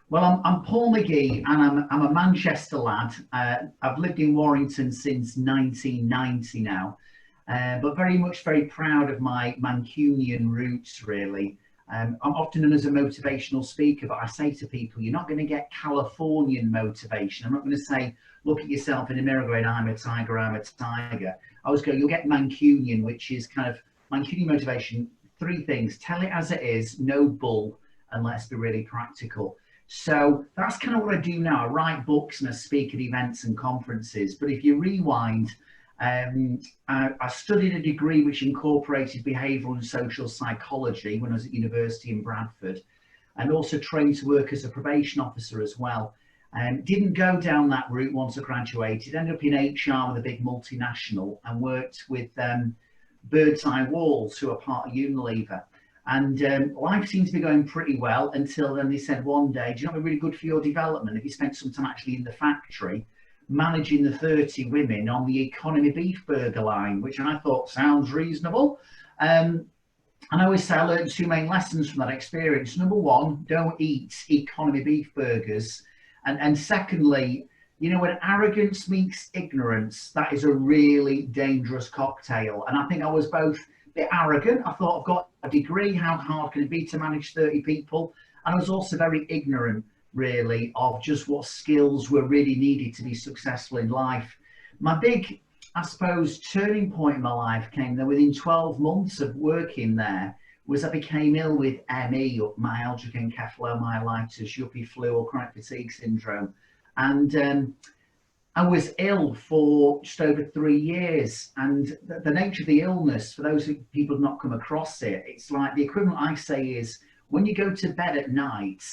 Well, I'm Paul McGee, and I'm a Manchester lad. I've lived in Warrington since 1990 now, but very proud of my Mancunian roots, really. I'm often known as a motivational speaker, but I say to people, you're not going to get Californian motivation. I'm not going to say, look at yourself in the mirror going, I'm a tiger, I'm a tiger. I was going, you'll get Mancunian, which is kind of Mancunian motivation. Three things: tell it as it is, no bull, and let's be really practical. So that's kind of what I do now. I write books and I speak at events and conferences. But if you rewind, I studied a degree which incorporated behavioural and social psychology when I was at university in Bradford, and also trained to work as a probation officer as well. Didn't go down that route once I graduated. Ended up in HR with a big multinational and worked with Bird's Eye Walls, who are part of Unilever. And life seemed to be going pretty well until then they said one day, do you know what would be really good for your development if you spent some time actually in the factory managing the 30 women on the economy beef burger line, which I thought sounds reasonable. And I always say I learned two main lessons from that experience. Number one, don't eat economy beef burgers. And secondly, you know, when arrogance meets ignorance, that is a really dangerous cocktail. And I think I was both bit arrogant. I thought, I've got a degree, how hard can it be to manage 30 people? And I was also very ignorant, really, of just what skills were really needed to be successful in life. My big, I suppose, turning point in my life came there within 12 months of working there, was I became ill with ME, or Myalgic Encephalomyelitis, yuppie flu, or chronic fatigue syndrome. And I was ill for just over 3 years, and the nature of the illness, for those people who have not come across it, it's like the equivalent I say is when you go to bed at night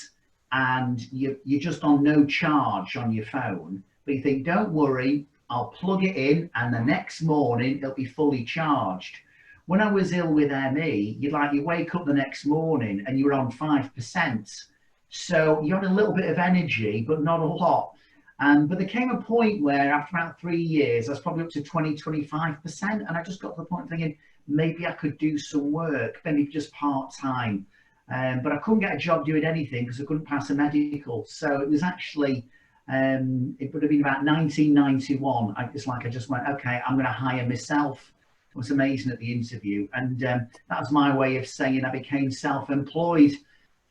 and you're just on no charge on your phone, but you think, don't worry, I'll plug it in and the next morning it'll be fully charged. When I was ill with ME, you wake up the next morning and you're on 5%. So you had a little bit of energy, but not a lot. But there came a point where after about 3 years, I was probably up to 20–25%. And I just got to the point thinking, maybe I could do some work, maybe just part-time. But I couldn't get a job doing anything because I couldn't pass a medical. So it was actually, it would have been about 1991. I just went, okay, I'm going to hire myself. It was amazing at the interview. And that was my way of saying I became self-employed.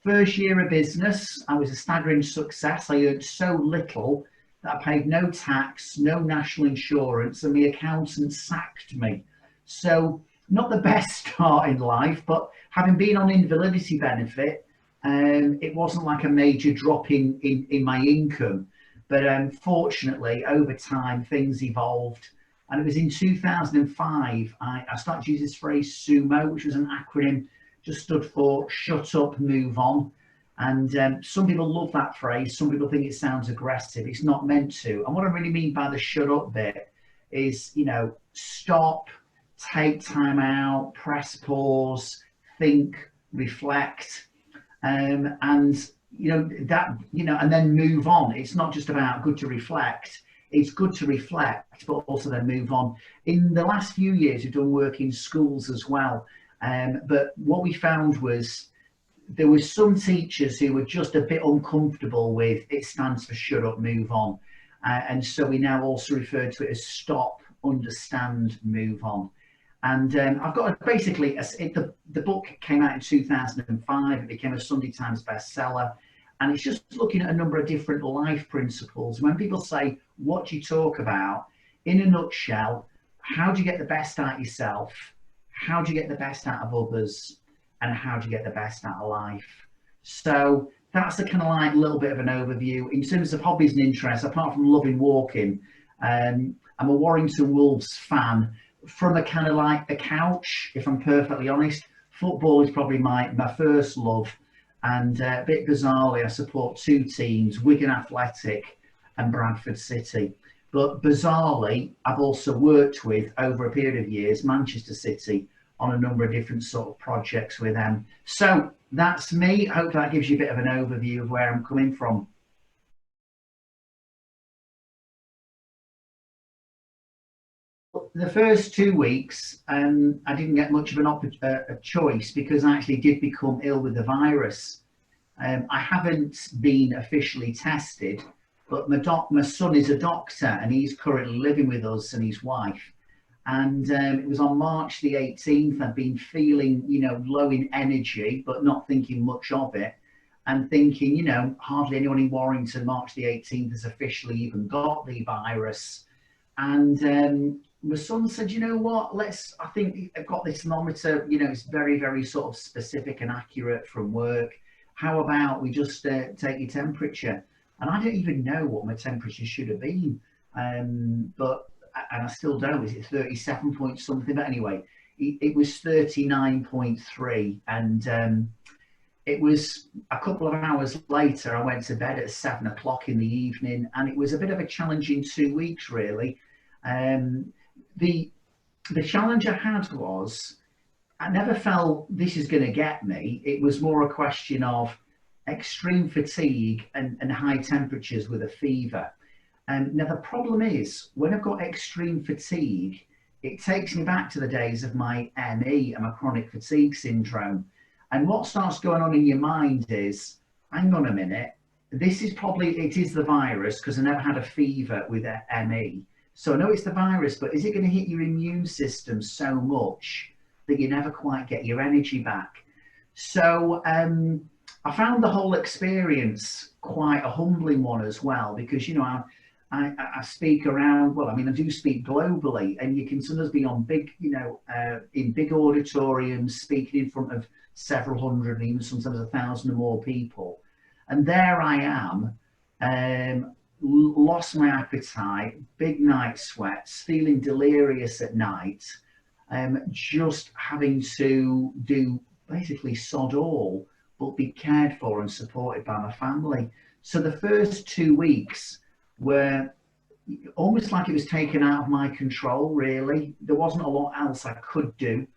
First year of business, I was a staggering success. I earned so little that I paid no tax, no national insurance, and the accountant sacked me. So not the best start in life, but having been on invalidity benefit, it wasn't like a major drop in my income. But fortunately, over time, things evolved. And it was in 2005, I started to use this phrase SUMO, which was an acronym, just stood for shut up, move on. And some people love that phrase. Some people think it sounds aggressive. It's not meant to. And what I really mean by the shut up bit is, you know, stop, take time out, press pause, think, reflect, and you know that, you know, and then move on. It's not just about good to reflect. It's good to reflect, but also then move on. In the last few years, we've done work in schools as well. But what we found was there were some teachers who were just a bit uncomfortable with it stands for shut up, move on. And so we now also refer to it as stop, understand, move on. And I've got basically, the book came out in 2005. It became a Sunday Times bestseller. And it's just looking at a number of different life principles. When people say, what do you talk about? In a nutshell, how do you get the best out of yourself? How do you get the best out of others? And how do you get the best out of life? So that's a kind of like little bit of an overview. In terms of hobbies and interests, apart from loving walking, I'm a Warrington Wolves fan from a kind of like the couch, if I'm perfectly honest. Football is probably my first love. And a bit bizarrely, I support two teams, Wigan Athletic and Bradford City. But bizarrely, I've also worked with, over a period of years, Manchester City on a number of different sort of projects with them. So that's me. I hope that gives you a bit of an overview of where I'm coming from. The first 2 weeks, I didn't get much of a choice because I actually did become ill with the virus. I haven't been officially tested, but my son is a doctor and he's currently living with us and his wife. And it was on March the 18th. I'd been feeling, low in energy, but not thinking much of it. And thinking, hardly anyone in Warrington, March the 18th, has officially even got the virus. And my son said, you know what, I think I've got this thermometer, it's very, very sort of specific and accurate from work. How about we just take your temperature? And I don't even know what my temperature should have been. And I still don't. Is it 37 point something? But anyway, it was 39.3. And it was a couple of hours later, I went to bed at 7 o'clock in the evening, and it was a bit of a challenging 2 weeks, really. The challenge I had was, I never felt this is going to get me. It was more a question of extreme fatigue and high temperatures with a fever. Now the problem is, when I've got extreme fatigue, it takes me back to the days of my ME and my chronic fatigue syndrome. And what starts going on in your mind is, hang on a minute, it is the virus, because I never had a fever with ME. So I know it's the virus, but is it going to hit your immune system so much that you never quite get your energy back? So I found the whole experience quite a humbling one as well, because, I speak around, I do speak globally, and you can sometimes be on big, in big auditoriums, speaking in front of several hundred, even sometimes 1,000 or more people. And there I am, lost my appetite, big night sweats, feeling delirious at night, just having to do basically sod all, but be cared for and supported by my family. So the first 2 weeks were almost like it was taken out of my control, really. There wasn't a lot else I could do.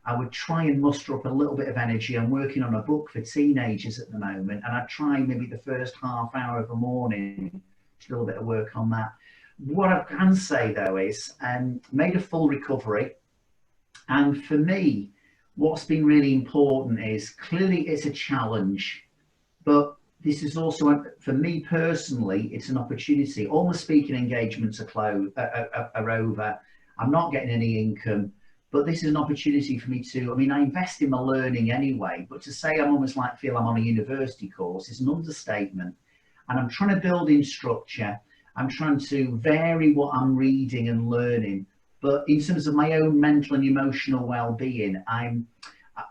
I would try and muster up a little bit of energy. I'm working on a book for teenagers at the moment, and I'd try maybe the first half hour of the morning to do a little bit of work on that. What I can say though is, made a full recovery. And for me, what's been really important is, clearly it's a challenge, but this is also, for me personally, it's an opportunity. All my speaking engagements are over. I'm not getting any income, but this is an opportunity for me to, I invest in my learning anyway, but to say I'm almost feel I'm on a university course is an understatement. And I'm trying to build in structure. I'm trying to vary what I'm reading and learning. But in terms of my own mental and emotional well-being, I've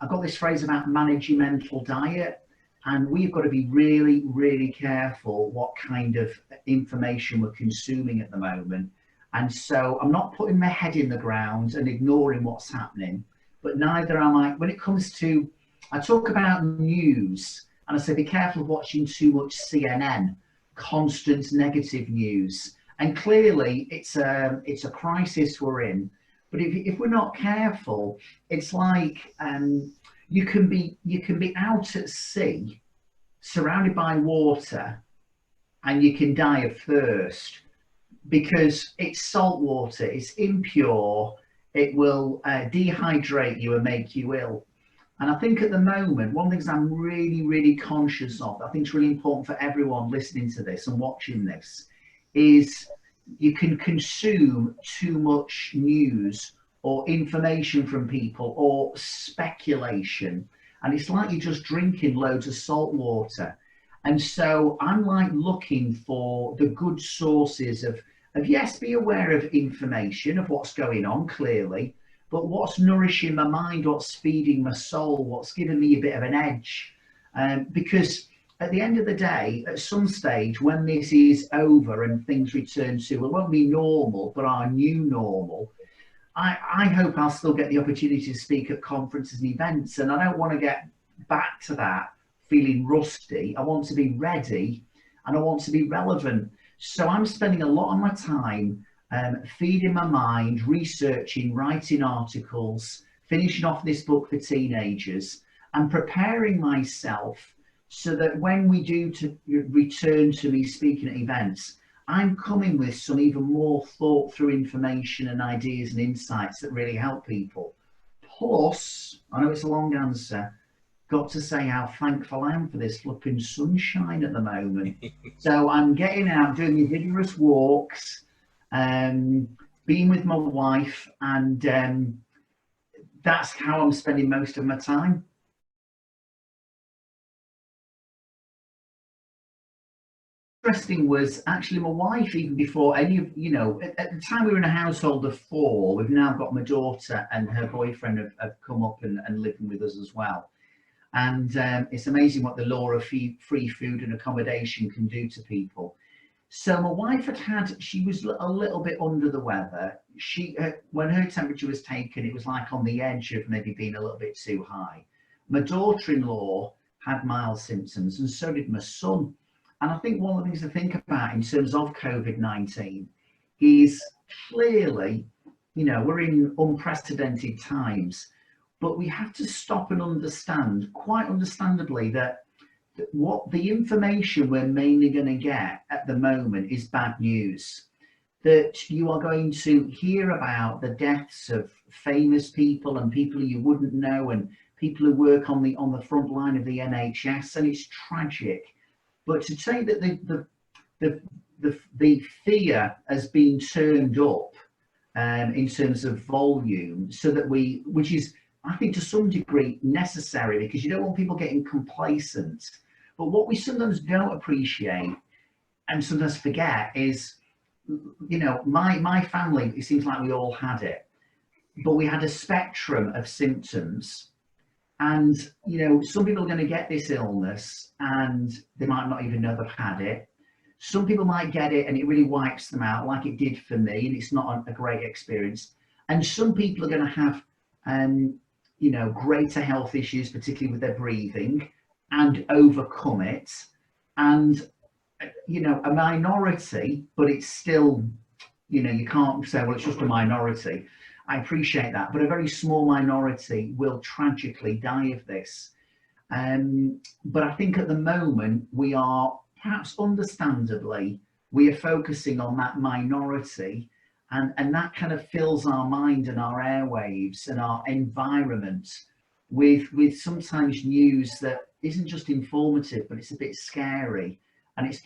got this phrase about managing mental diet. And we've got to be really, really careful what kind of information we're consuming at the moment. And so I'm not putting my head in the ground and ignoring what's happening, but neither am I. When it comes to, I talk about news, and I say, be careful of watching too much CNN, constant negative news. And clearly it's a crisis we're in. But if we're not careful, it's like, you can be out at sea, surrounded by water, and you can die of thirst because it's salt water, it's impure, it will dehydrate you and make you ill. And I think at the moment, one of the things I'm really, really conscious of, I think it's really important for everyone listening to this and watching this, is you can consume too much news or information from people or speculation, and it's like you're just drinking loads of salt water. And so I'm looking for the good sources of yes, be aware of information, of what's going on clearly, but what's nourishing my mind, what's feeding my soul, what's giving me a bit of an edge. Because at the end of the day, at some stage when this is over and things return to, well, it won't be normal, but our new normal, I hope I'll still get the opportunity to speak at conferences and events. And I don't want to get back to that feeling rusty. I want to be ready and I want to be relevant. So I'm spending a lot of my time feeding my mind, researching, writing articles, finishing off this book for teenagers, and preparing myself so that when we do return to me speaking at events, I'm coming with some even more thought through information and ideas and insights that really help people. Plus, I know it's a long answer, got to say how thankful I am for this flipping sunshine at the moment. So I'm getting out, doing my vigorous walks, being with my wife, and that's how I'm spending most of my time. Interesting was actually my wife, even before any of, at the time we were in a household of 4. We've now got my daughter and her boyfriend have come up and living with us as well. And it's amazing what the law of free food and accommodation can do to people. So my wife she was a little bit under the weather. When her temperature was taken, it was like on the edge of maybe being a little bit too high. My daughter-in-law had mild symptoms, and so did my son. And I think one of the things to think about in terms of COVID-19 is clearly, we're in unprecedented times, but we have to stop and understand, quite understandably, that what the information we're mainly going to get at the moment is bad news. That you are going to hear about the deaths of famous people and people you wouldn't know, and people who work on the front line of the NHS, and it's tragic. But to say that the fear has been turned up in terms of volume, so that which is, I think, to some degree necessary, because you don't want people getting complacent. But what we sometimes don't appreciate and sometimes forget is, my family, it seems like we all had it, but we had a spectrum of symptoms. And, some people are going to get this illness and they might not even know they've had it. Some people might get it and it really wipes them out, like it did for me, and it's not a great experience. And some people are going to have, greater health issues, particularly with their breathing, and overcome it. And, a minority, but it's still, you can't say, well, it's just a minority. I appreciate that, but a very small minority will tragically die of this. But I think at the moment we are, perhaps understandably, we are focusing on that minority, and that kind of fills our mind and our airwaves and our environment with sometimes news that isn't just informative, but it's a bit scary. And it's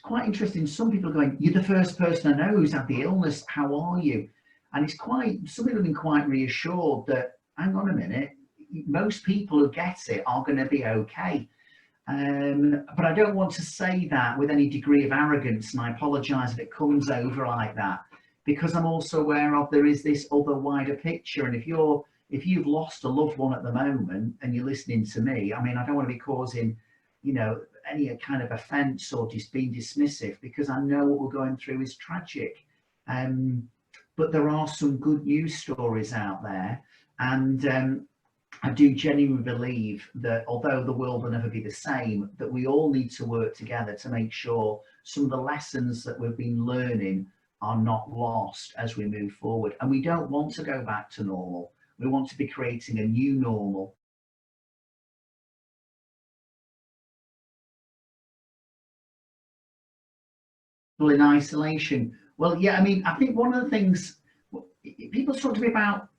quite interesting. Some people are going, you're the first person I know who's had the illness, how are you? And some people have been quite reassured that, hang on a minute, most people who get it are going to be okay. But I don't want to say that with any degree of arrogance, and I apologise if it comes over like that, because I'm also aware of there is this other wider picture. And if you've lost a loved one at the moment and you're listening to me, I mean, I don't want to be causing, any kind of offence or just being dismissive, because I know what we're going through is tragic. But there are some good news stories out there, and I do genuinely believe that although the world will never be the same, that we all need to work together to make sure some of the lessons that we've been learning are not lost as we move forward. And we don't want to go back to normal. We want to be creating a new normal. In isolation. Well, yeah, I mean, I think one of the things people talk to me about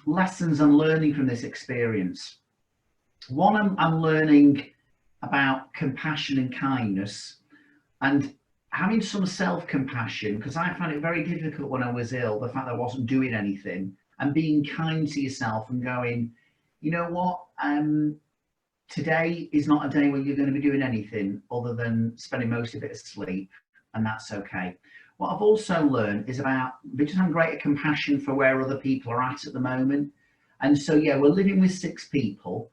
lessons I'm learning from this experience. One, I'm learning about compassion and kindness, and having some self-compassion, because I found it very difficult when I was ill, the fact that I wasn't doing anything, and being kind to yourself and going, you know what, today is not a day when you're going to be doing anything other than spending most of it asleep, and that's okay. What I've also learned is about just having greater compassion for where other people are at the moment. And so, yeah, we're living with 6 people.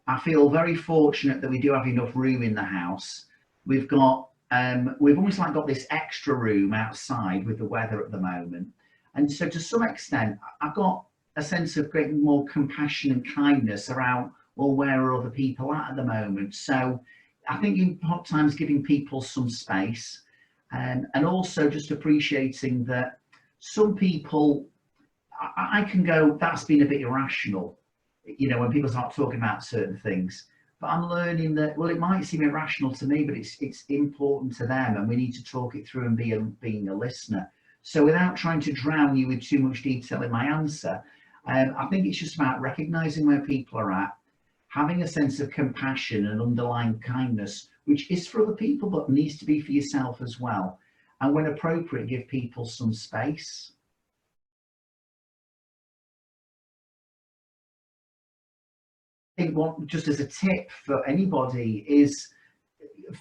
I feel very fortunate that we do have enough room in the house. We've almost like got this extra room outside with the weather at the moment. And so to some extent, I've got a sense of great more compassion and kindness around, well, where are other people at the moment? So I think in times giving people some space, and also just appreciating that some people, I can go, that's been a bit irrational, when people start talking about certain things. But I'm learning that, well, it might seem irrational to me, but it's important to them, and we need to talk it through and being a listener. So without trying to drown you with too much detail in my answer, I think it's just about recognizing where people are at, having a sense of compassion and underlying kindness, which is for other people, but needs to be for yourself as well. And when appropriate, give people some space. I think what, just as a tip for anybody, is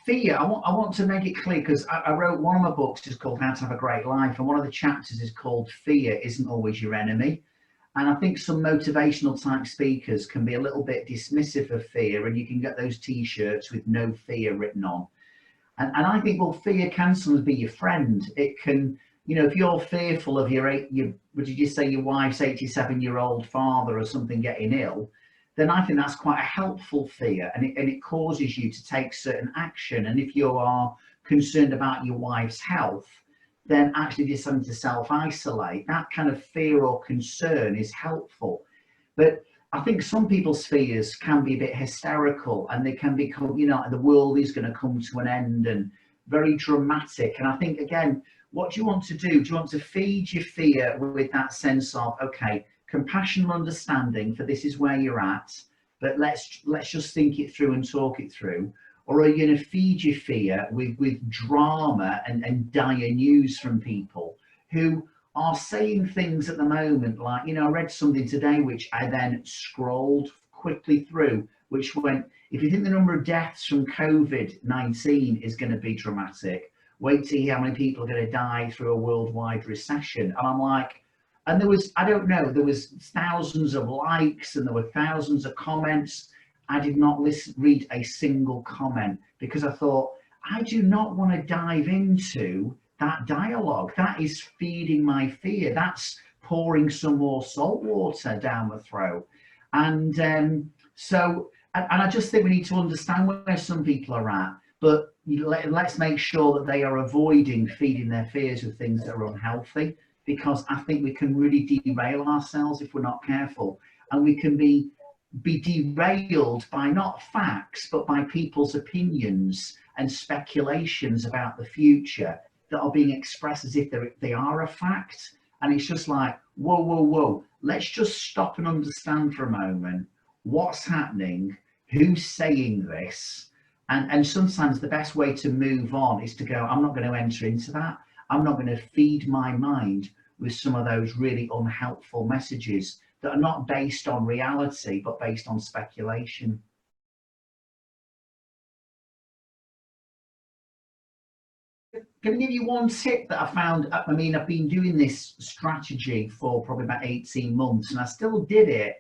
fear. I want to make it clear, because I wrote one of my books is called How to Have a Great Life, and one of the chapters is called Fear Isn't Always Your Enemy. And I think some motivational type speakers can be a little bit dismissive of fear, and you can get those t-shirts with no fear written on. And I think, well, fear can sometimes be your friend. It can, you know, if you're fearful of what did you say, your wife's 87-year-old father or something getting ill, then I think that's quite a helpful fear, and it causes you to take certain action. And if you are concerned about your wife's health, then actually deciding to self-isolate, that kind of fear or concern is helpful. But I think some people's fears can be a bit hysterical, and they can become, you know, the world is going to come to an end, and very dramatic. And I think, again, what do you want to do? Do you want to feed your fear with that sense of, okay, compassion and understanding for this is where you're at, but let's just think it through and talk it through? Or are you going to feed your fear with drama and dire news from people who are saying things at the moment, like, you know, I read something today which I then scrolled quickly through, which went, if you think the number of deaths from COVID-19 is going to be dramatic, wait to hear how many people are going to die through a worldwide recession. And I'm like, and there was, I don't know, there was thousands of likes and there were thousands of comments. I did not read a single comment, because I thought, I do not want to dive into that dialogue. That is feeding my fear. That's pouring some more salt water down the throat. And so I just think we need to understand where some people are at, but let's make sure that they are avoiding feeding their fears with things that are unhealthy, because I think we can really derail ourselves if we're not careful. And we can be derailed by not facts, but by people's opinions and speculations about the future that are being expressed as if they are a fact. And it's just like, whoa, whoa, whoa, let's just stop and understand for a moment what's happening, who's saying this. And sometimes the best way to move on is to go, I'm not going to enter into that. I'm not going to feed my mind with some of those really unhelpful messages that are not based on reality, but based on speculation. Can I give you one tip that I found? I mean, I've been doing this strategy for probably about 18 months, and I still did it,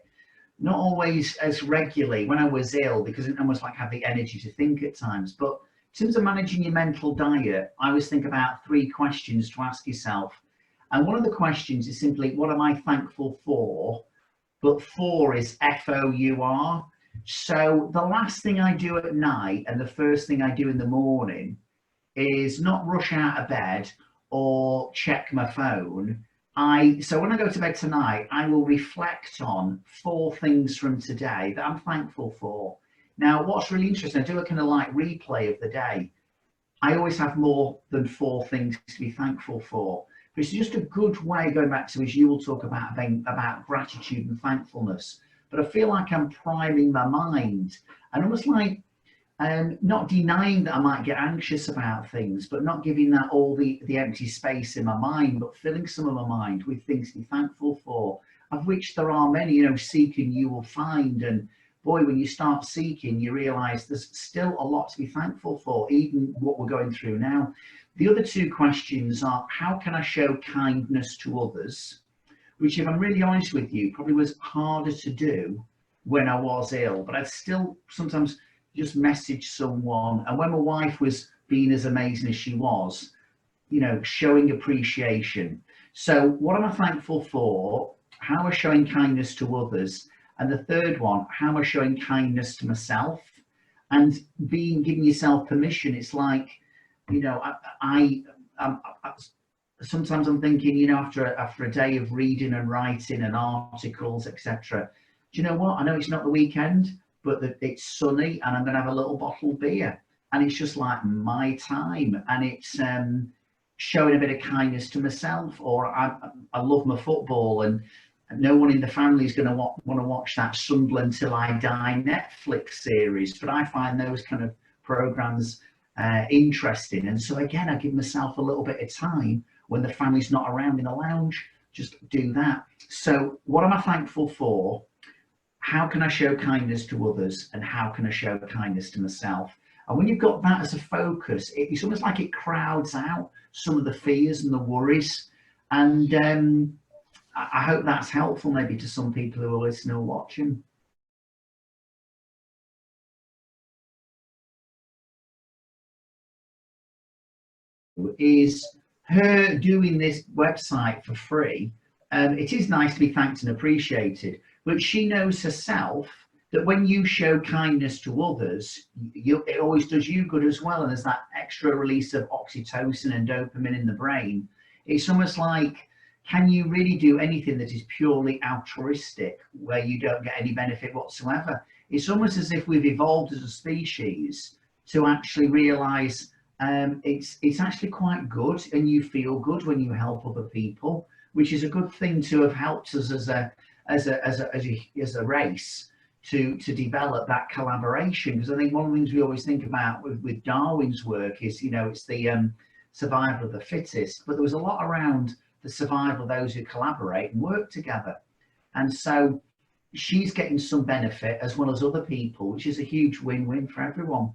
not always as regularly when I was ill, because I almost like have the energy to think at times. But in terms of managing your mental diet, I always think about 3 questions to ask yourself. And one of the questions is simply, what am I thankful for? But 4 is FOUR. So the last thing I do at night and the first thing I do in the morning is not rush out of bed or check my phone. So when I go to bed tonight, I will reflect on 4 things from today that I'm thankful for. Now, what's really interesting, I do a kind of like replay of the day. I always have more than 4 things to be thankful for. But it's just a good way, going back to, as you will talk about gratitude and thankfulness. But I feel like I'm priming my mind, and almost like not denying that I might get anxious about things, but not giving that all the empty space in my mind, but filling some of my mind with things to be thankful for, of which there are many. You know, seek and you will find. And boy, when you start seeking, you realize there's still a lot to be thankful for, even what we're going through now. The other 2 questions are, how can I show kindness to others? Which, if I'm really honest with you, probably was harder to do when I was ill, but I'd still sometimes just message someone. And when my wife was being as amazing as she was, you know, showing appreciation. So what am I thankful for? How am I showing kindness to others? And the third one, how am I showing kindness to myself? And giving yourself permission. It's like, you know, sometimes I'm thinking, you know, after a day of reading and writing and articles, etc., do you know what? I know it's not the weekend, but it's sunny and I'm going to have a little bottle of beer. And it's just like my time. And it's showing a bit of kindness to myself. Or I love my football, and No one in the family is going to want to watch that Sunderland Till I Die Netflix series, but I find those kind of programs interesting. And so again, I give myself a little bit of time when the family's not around in the lounge, just do that. So what am I thankful for? How can I show kindness to others, and how can I show kindness to myself? And when you've got that as a focus, it's almost like it crowds out some of the fears and the worries. And I hope that's helpful maybe to some people who are listening or watching. Is her doing this website for free. It is nice to be thanked and appreciated, but she knows herself that when you show kindness to others, it always does you good as well. And there's that extra release of oxytocin and dopamine in the brain. It's almost like, can you really do anything that is purely altruistic, where you don't get any benefit whatsoever? It's almost as if we've evolved as a species to actually realize it's actually quite good, and you feel good when you help other people, which is a good thing to have helped us as a race to develop that collaboration. Because I think one of the things we always think about with Darwin's work is, you know, it's the survival of the fittest, but there was a lot around the survival of those who collaborate and work together. And so she's getting some benefit as well as other people, which is a huge win-win for everyone.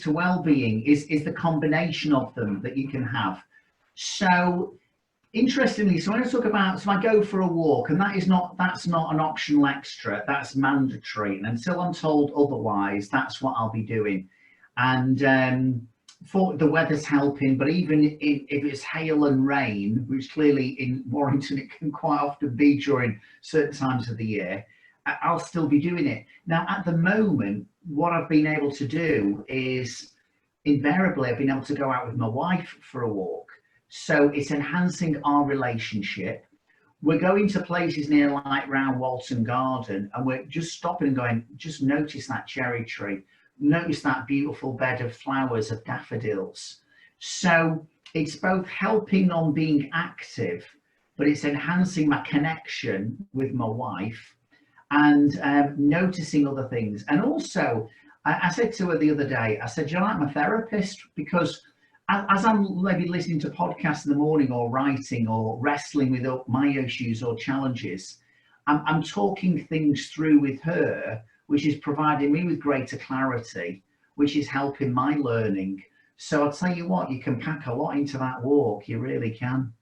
To well-being is the combination of them that you can have. So interestingly, so when I talk about, so I go for a walk, and that's not an optional extra, that's mandatory, and until I'm told otherwise, that's what I'll be doing. And for the weather's helping, but even if it's hail and rain, which clearly in Warrington it can quite often be during certain times of the year, I'll still be doing it. Now, at the moment, what I've been able to do is invariably I've been able to go out with my wife for a walk. So it's enhancing our relationship. We're going to places near like round Walton Garden, and we're just stopping and going, just notice that cherry tree. Notice that beautiful bed of flowers, of daffodils. So it's both helping on being active, but it's enhancing my connection with my wife, and noticing other things. And also, I said to her the other day, I said, you're like my therapist, because as I'm maybe listening to podcasts in the morning, or writing, or wrestling with my issues or challenges, I'm talking things through with her, which is providing me with greater clarity, which is helping my learning. So I'll tell you what, you can pack a lot into that walk, you really can.